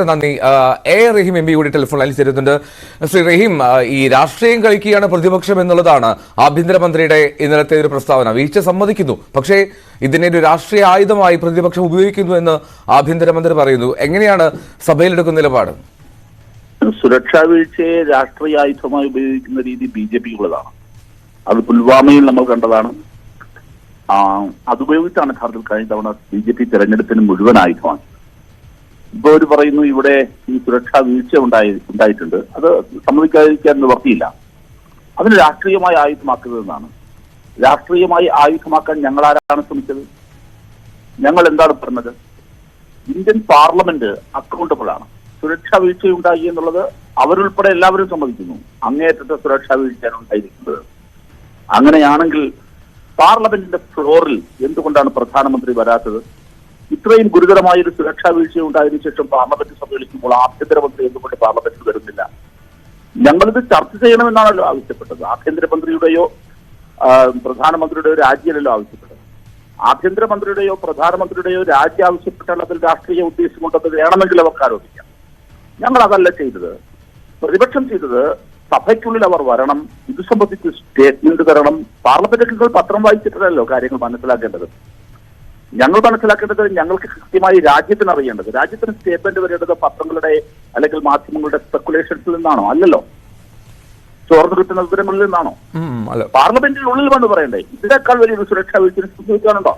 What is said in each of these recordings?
നന്ദി. A Rahim M P കൂടി telephone ലൈനിൽ ചേരുന്നുണ്ട്. ശ്രീ റഹീം, ഈ രാഷ്ട്രീയം കളിക്കുകയാണ് പ്രതിപക്ഷം എന്നുള്ളതാണ് ആഭ്യന്തരമന്ത്രിയുടെ ഇന്നലത്തെ ഒരു പ്രസ്താവന. വീഴ്ച സമ്മതിക്കുന്നു, പക്ഷേ ഇതിനെ ഒരു രാഷ്ട്രീയ ആയുധമായി പ്രതിപക്ഷം ഉപയോഗിക്കുന്നു എന്ന് ആഭ്യന്തരമന്ത്രി പറയുന്നു. എങ്ങനെയാണ് സഭയിലെടുക്കുന്ന നിലപാട്? സുരക്ഷാ വീഴ്ചയെ രാഷ്ട്രീയ ആയുധമായി ഉപയോഗിക്കുന്ന രീതി BJP ഉള്ളതാണ്. അത് പുൽവാമയിൽ നമ്മൾ കണ്ടതാണ്. അതുപയോഗിച്ചാണ് യഥാർത്ഥത്തിൽ കഴിഞ്ഞ തവണ BJP തെരഞ്ഞെടുപ്പിന് മുഴുവൻ ആയുധമാണ്. ഇപ്പൊ അവർ പറയുന്നു ഇവിടെ ഈ സുരക്ഷാ വീഴ്ച ഉണ്ടായിട്ടുണ്ട്, അത് സമ്മതിക്കാതിരിക്കാൻ നിവർത്തിയില്ല. അതിന് രാഷ്ട്രീയമായി ആയുധമാക്കുന്നതെന്നാണ്. രാഷ്ട്രീയമായി ആയുധമാക്കാൻ ഞങ്ങൾ ആരാണ് ശ്രമിച്ചത്? ഞങ്ങൾ എന്താണ് പറഞ്ഞത്? ഇന്ത്യൻ പാർലമെന്റ് അക്കൗണ്ടബിൾ ആണ്. സുരക്ഷാ വീഴ്ചയുണ്ടായി എന്നുള്ളത് അവരുൾപ്പെടെ എല്ലാവരും സമ്മതിക്കുന്നു. അങ്ങേയറ്റത്തെ സുരക്ഷാ വീഴ്ചയാണ് ഉണ്ടായിരിക്കുന്നത്. അങ്ങനെയാണെങ്കിൽ പാർലമെന്റിന്റെ ഫ്ലോറിൽ എന്തുകൊണ്ടാണ് പ്രധാനമന്ത്രി വരാത്തത്? ഇത്രയും ഗുരുതരമായ ഒരു സുരക്ഷാ വീഴ്ച ഉണ്ടായതിനു ശേഷം പാർലമെന്റ് സമ്മേളിക്കുമ്പോൾ ആഭ്യന്തരമന്ത്രി എന്തുകൊണ്ട് പാർലമെന്റിൽ വരുന്നില്ല? ഞങ്ങളിത് ചർച്ച ചെയ്യണമെന്നാണല്ലോ ആവശ്യപ്പെട്ടത്. ആഭ്യന്തരമന്ത്രിയുടെയോ പ്രധാനമന്ത്രിയുടെയോ രാജിയല്ലല്ലോ ആവശ്യപ്പെട്ടത്. ആഭ്യന്തരമന്ത്രിയുടെയോ പ്രധാനമന്ത്രിയുടെയോ രാജി ആവശ്യപ്പെട്ടാൽ അതിൽ രാഷ്ട്രീയ ഉദ്ദേശമുണ്ടെന്ന് വേണമെങ്കിൽ അവർക്ക് ആരോപിക്കാം. ഞങ്ങൾ അതല്ല ചെയ്തത്. പ്രതിപക്ഷം ചെയ്തത് സഭയ്ക്കുള്ളിൽ അവർ വരണം, ഇത് സംബന്ധിച്ച് സ്റ്റേറ്റ്മെന്റ് തരണം. പാർലമെന്റിൽ പത്രം വായിച്ചിട്ടല്ലോ കാര്യങ്ങൾ മനസ്സിലാക്കേണ്ടത്. ഞങ്ങൾ മനസ്സിലാക്കേണ്ടത് ഞങ്ങൾക്ക് കൃത്യമായി രാജ്യത്തിന് അറിയേണ്ടത്. രാജ്യത്തിന് സ്റ്റേറ്റ്മെന്റ് വരേണ്ടത് പത്രങ്ങളുടെ അല്ലെങ്കിൽ മാധ്യമങ്ങളുടെ സ്പെക്കുലേഷൻസിൽ നിന്നാണോ? അല്ലല്ലോ. ചോർന്നു കിട്ടുന്ന വിവരങ്ങളിൽ നിന്നാണോ? പാർലമെന്റിനുള്ളിൽ വന്ന് പറയണ്ടേ? ഇതിനേക്കാൾ വലിയൊരു സുരക്ഷാ വീഴ്ച സംഭവിക്കാനുണ്ടോ?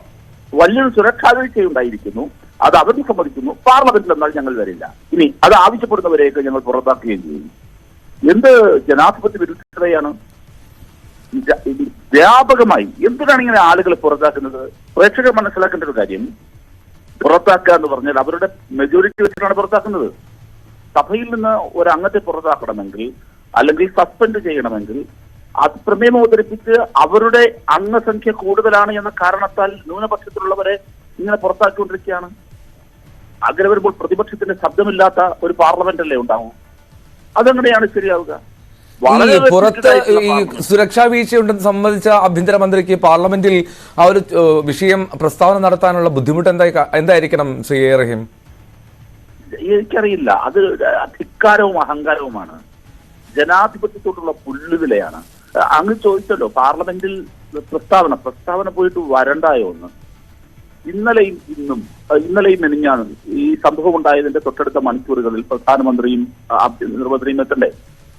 വലിയൊരു സുരക്ഷാ വീഴ്ചയുണ്ടായിരിക്കുന്നു, അത് അവർക്ക് സമ്മതിക്കുന്നു. പാർലമെന്റിൽ എന്നാൽ ഞങ്ങൾ വരില്ല. ഇനി അത് ആവശ്യപ്പെടുന്നവരെയൊക്കെ ഞങ്ങൾ പുറത്താക്കുകയും ചെയ്യും. എന്ത് ജനാധിപത്യ വിരുദ്ധതയാണ്? വ്യാപകമായി എന്തിനാണ് ഇങ്ങനെ ആളുകൾ പുറത്താക്കുന്നത്? പ്രേക്ഷകർ മനസ്സിലാക്കേണ്ട ഒരു കാര്യം, പുറത്താക്കുക എന്ന് പറഞ്ഞാൽ അവരുടെ മെജോറിറ്റി വെച്ചിട്ടാണ് പുറത്താക്കുന്നത്. സഭയിൽ നിന്ന് ഒരു അംഗത്തെ പുറത്താക്കണമെങ്കിൽ അല്ലെങ്കിൽ സസ്പെൻഡ് ചെയ്യണമെങ്കിൽ അത് പ്രമേയം അവതരിപ്പിച്ച് അവരുടെ അംഗസംഖ്യ കൂടുതലാണ് എന്ന കാരണത്താൽ ന്യൂനപക്ഷത്തിലുള്ളവരെ ഇങ്ങനെ പുറത്താക്കിക്കൊണ്ടിരിക്കുകയാണ്. അങ്ങനെ വരുമ്പോൾ പ്രതിപക്ഷത്തിന്റെ ശബ്ദമില്ലാത്ത ഒരു പാർലമെന്റ് അല്ലേ ഉണ്ടാവും? അതെങ്ങനെയാണ് ശരിയാവുക? പുറത്ത് ഈ സുരക്ഷാ വീഴ്ചയുണ്ടെന്ന് സംബന്ധിച്ച ആഭ്യന്തരമന്ത്രിക്ക് പാർലമെന്റിൽ ആ ഒരു വിഷയം പ്രസ്താവന നടത്താനുള്ള ബുദ്ധിമുട്ട് എന്തായിരിക്കണം ശ്രീ എ റഹീം? എനിക്കറിയില്ല. അത് ധിക്കാരവും അഹങ്കാരവുമാണ്. ജനാധിപത്യത്തോടുള്ള പുല്ലുവിലയാണ്. അങ്ങ് ചോദിച്ചല്ലോ പാർലമെന്റിൽ പ്രസ്താവന പോയിട്ട് വരണ്ടായോ എന്ന്. ഇന്നലെയും മെനിഞ്ഞാണ് ഈ സംഭവം ഉണ്ടായതിന്റെ തൊട്ടടുത്ത മണിക്കൂറുകളിൽ പ്രധാനമന്ത്രിയും ആഭ്യന്തരമന്ത്രിയും എത്തണ്ടേ?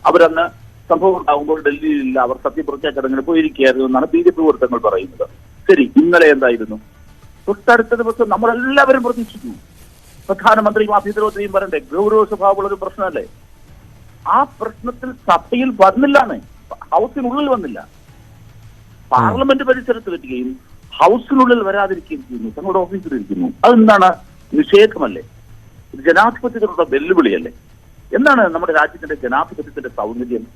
അവരന്ന് സംഭവം ഉണ്ടാകുമ്പോൾ ഡൽഹിയിലില്ല, അവർ സത്യപ്രതിജ്ഞാ ചടങ്ങിന് പോയിരിക്കുകയായിരുന്നു എന്നാണ് BJP വൃത്തങ്ങൾ പറയുന്നത്. ശരി, ഇന്നലെ എന്തായിരുന്നു? തൊട്ടടുത്ത ദിവസം നമ്മളെല്ലാവരും പ്രതീക്ഷിച്ചു പ്രധാനമന്ത്രിയും ആഭ്യന്തരമന്ത്രിയും വരണ്ടേ. ഗൗരവ സ്വഭാവമുള്ള ഒരു പ്രശ്നമല്ലേ? ആ പ്രശ്നത്തിൽ സഭയിൽ വന്നില്ലാന്ന്, ഹൗസിനുള്ളിൽ വന്നില്ല. പാർലമെന്റ് പരിസരത്ത് വരികയും ഹൗസിനുള്ളിൽ വരാതിരിക്കുകയും ചെയ്യുന്നു, തങ്ങളുടെ ഓഫീസിലിരിക്കുന്നു. അതെന്താണ്? നിഷേധമല്ലേ? ജനാധിപത്യത്തിലുള്ള വെല്ലുവിളിയല്ലേ? എന്താണ് നമ്മുടെ രാജ്യത്തിന്റെ ജനാധിപത്യത്തിന്റെ സൗന്ദര്യം?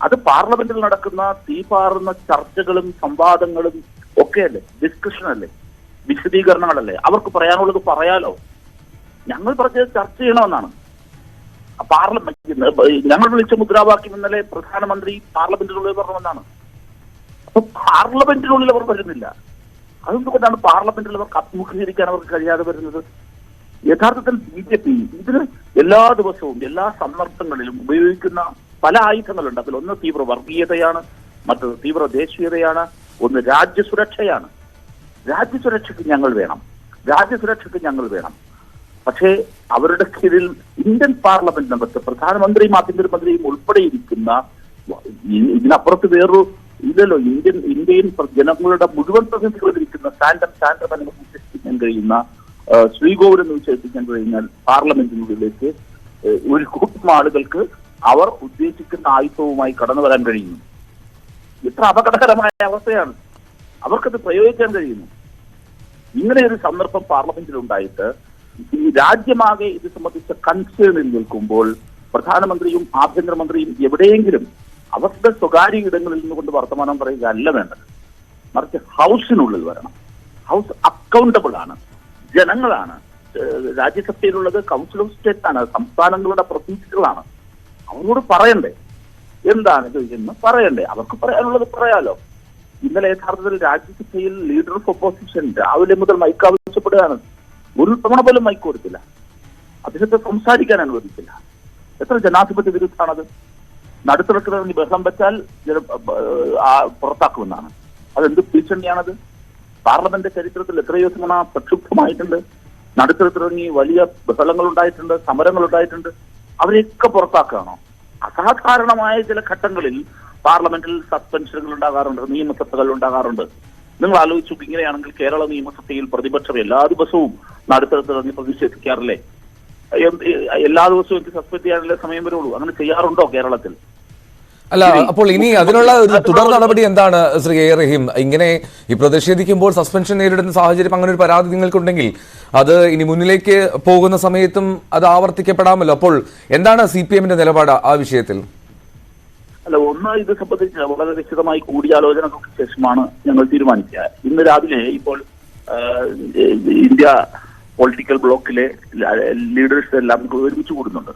അത് പാർലമെന്റിൽ നടക്കുന്ന തീപാറുന്ന ചർച്ചകളും സംവാദങ്ങളും ഒക്കെയല്ലേ? ഡിസ്കഷൻ അല്ലേ? വിശദീകരണങ്ങളല്ലേ? അവർക്ക് പറയാനുള്ളത് പറയാലോ. ഞങ്ങൾ പറഞ്ഞത് ചർച്ച ചെയ്യണമെന്നാണ്. ഞങ്ങൾ വിളിച്ച മുദ്രാവാക്യം ഇന്നലെ പ്രധാനമന്ത്രി പാർലമെന്റിനുള്ളിൽ പറഞ്ഞതെന്നാണ്. അപ്പൊ പാർലമെന്റിനുള്ളിൽ അവർ വരുന്നില്ല. അതെന്തുകൊണ്ടാണ് പാർലമെന്റിൽ അവർക്ക് അഭിമുഖീകരിക്കാൻ അവർക്ക് കഴിയാതെ വരുന്നത്? യഥാർത്ഥത്തിൽ BJP ഇതിന് എല്ലാ ദിവസവും എല്ലാ സന്ദർഭങ്ങളിലും ഉപയോഗിക്കുന്ന പല ആയുധങ്ങളുണ്ട്. അതിലൊന്ന് തീവ്ര വർഗീയതയാണ്, മറ്റൊന്ന് തീവ്ര ദേശീയതയാണ്, ഒന്ന് രാജ്യസുരക്ഷയാണ്. രാജ്യസുരക്ഷയ്ക്ക് ഞങ്ങൾ വേണം. പക്ഷേ അവരുടെ കീഴിൽ ഇന്ത്യൻ പാർലമെന്റിനകത്ത് പ്രധാനമന്ത്രിയും ആഭ്യന്തരമന്ത്രിയും ഉൾപ്പെടെ ഇരിക്കുന്ന, ഇതിനപ്പുറത്ത് വേറൊരു ഇല്ലല്ലോ, ഇന്ത്യൻ ജനങ്ങളുടെ മുഴുവൻ പ്രതിനിധികളിരിക്കുന്ന സാൻഡം എന്ന് വിശേഷിപ്പിക്കാൻ കഴിയുന്ന ശ്രീകോവിലെന്ന് വിശേഷിപ്പിക്കാൻ കഴിഞ്ഞാൽ പാർലമെന്റിനുള്ളിലേക്ക് ഒരു കൂട്ടം ആളുകൾക്ക് അവർ ഉദ്ദേശിക്കുന്ന ആയുധവുമായി കടന്നു വരാൻ കഴിയുന്നു. ഇത്ര അപകടകരമായ അവസ്ഥയാണ്. അവർക്കത് പ്രയോഗിക്കാൻ കഴിയുന്നു. ഇങ്ങനെ ഒരു സന്ദർഭം പാർലമെന്റിലുണ്ടായിട്ട് ഈ രാജ്യമാകെ ഇത് സംബന്ധിച്ച കൺസേണിൽ നിൽക്കുമ്പോൾ പ്രധാനമന്ത്രിയും ആഭ്യന്തരമന്ത്രിയും എവിടെയെങ്കിലും അവരുടെ സ്വകാര്യ ഇടങ്ങളിൽ നിന്നുകൊണ്ട് വർത്തമാനം പറയുക അല്ല വേണ്ടത്. മറിച്ച് ഹൗസിനുള്ളിൽ വരണം. ഹൗസ് അക്കൗണ്ടബിൾ ആണ്, ജനങ്ങളാണ്. രാജ്യസഭയിലുള്ളത് കൗൺസിൽ ഓഫ് സ്റ്റേറ്റ് ആണ്, സംസ്ഥാനങ്ങളുടെ പ്രതിനിധികളാണ്. അവരോട് പറയണ്ടേ? എന്താണ് ചോദിക്കുന്നത്? പറയണ്ടേ? അവർക്ക് പറയാനുള്ളത് പറയാലോ. ഇന്നലെ യഥാർത്ഥത്തിൽ രാജ്യസഭയിൽ ലീഡർ ഓഫ് ഒപ്പോസിഷൻ രാവിലെ മുതൽ മൈക്ക് ആവശ്യപ്പെടുകയാണ്. ഒരു തവണ പോലും മൈക്ക് കൊടുത്തില്ല. അദ്ദേഹത്തെ സംസാരിക്കാൻ അനുവദിക്കില്ല. എത്ര ജനാധിപത്യ വിരുദ്ധാണത്? നടുത്തരത്തിലിറങ്ങി ബഹളം വെച്ചാൽ പുറത്താക്കുമെന്നാണ്. അതെന്ത് ഭീഷണിയാണത്? പാർലമെന്റ് ചരിത്രത്തിൽ എത്രയോ തവണ പ്രക്ഷുബ്ധമായിട്ടുണ്ട്. നടുത്തരത്തിലിറങ്ങി വലിയ ബഹളങ്ങൾ ഉണ്ടായിട്ടുണ്ട്, സമരങ്ങൾ ഉണ്ടായിട്ടുണ്ട്. അവരെയൊക്കെ പുറത്താക്കുകയാണോ? അസാധാരണമായ ചില ഘട്ടങ്ങളിൽ പാർലമെന്റിൽ സസ്പെൻഷനുകൾ ഉണ്ടാകാറുണ്ട്, നിയമസഭകൾ ഉണ്ടാകാറുണ്ട്. നിങ്ങൾ ആലോചിച്ചു, ഇങ്ങനെയാണെങ്കിൽ കേരള നിയമസഭയിൽ പ്രതിപക്ഷം എല്ലാ ദിവസവും നടുത്തരത്തിലിറങ്ങി പ്രതിഷേധിക്കാറില്ലേ? എല്ലാ ദിവസവും എനിക്ക് സസ്പെൻഡ് ചെയ്യാനുള്ള സമയം വരുള്ളൂ. അങ്ങനെ ചെയ്യാറുണ്ടോ കേരളത്തിൽ? അല്ല, അപ്പോൾ ഇനി അതിനുള്ള ഒരു തുടർ നടപടി എന്താണ് ശ്രീ എ റഹീം? ഇങ്ങനെ ഈ പ്രതിഷേധിക്കുമ്പോൾ സസ്പെൻഷൻ നേരിടുന്ന സാഹചര്യം, അങ്ങനെ ഒരു പരാതി നിങ്ങൾക്കുണ്ടെങ്കിൽ അത് ഇനി മുന്നിലേക്ക് പോകുന്ന സമയത്തും അത് ആവർത്തിക്കപ്പെടാമല്ലോ. അപ്പോൾ എന്താണ് CPM-ന്റെ നിലപാട് ആ വിഷയത്തിൽ? അല്ല, ഒന്ന്, ഇത് സംബന്ധിച്ച് വളരെ വിശദമായി കൂടിയാലോചനകൾക്ക് ശേഷമാണ് ഞങ്ങൾ തീരുമാനിക്കുക. ഇന്ന് രാവിലെ ഇപ്പോൾ ഇന്ത്യ പൊളിറ്റിക്കൽ ബ്ലോക്കിലെ ലീഡേഴ്സ് എല്ലാം ഒരുമിച്ച് കൂടുന്നുണ്ട്.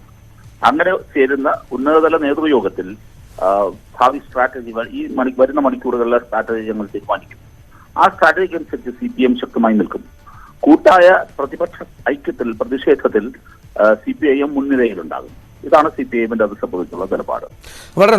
അങ്ങനെ ചേരുന്ന ഉന്നതതല നേതൃയോഗത്തിൽ ഭാവി സ്ട്രാറ്റജി, വരുന്ന മണിക്കൂറുകളിലെ സ്ട്രാറ്റജി ഞങ്ങൾ തീരുമാനിക്കും. ആ സ്ട്രാറ്റജിക്ക് അനുസരിച്ച് CPM ശക്തമായി നിൽക്കും. കൂട്ടായ പ്രതിപക്ഷ ഐക്യത്തിൽ, പ്രതിഷേധത്തിൽ CPIM മുൻനിരയിലുണ്ടാകും. ഇതാണ് CPIM-ന്റെ അത് സംബന്ധിച്ചുള്ള നിലപാട്. വളരെ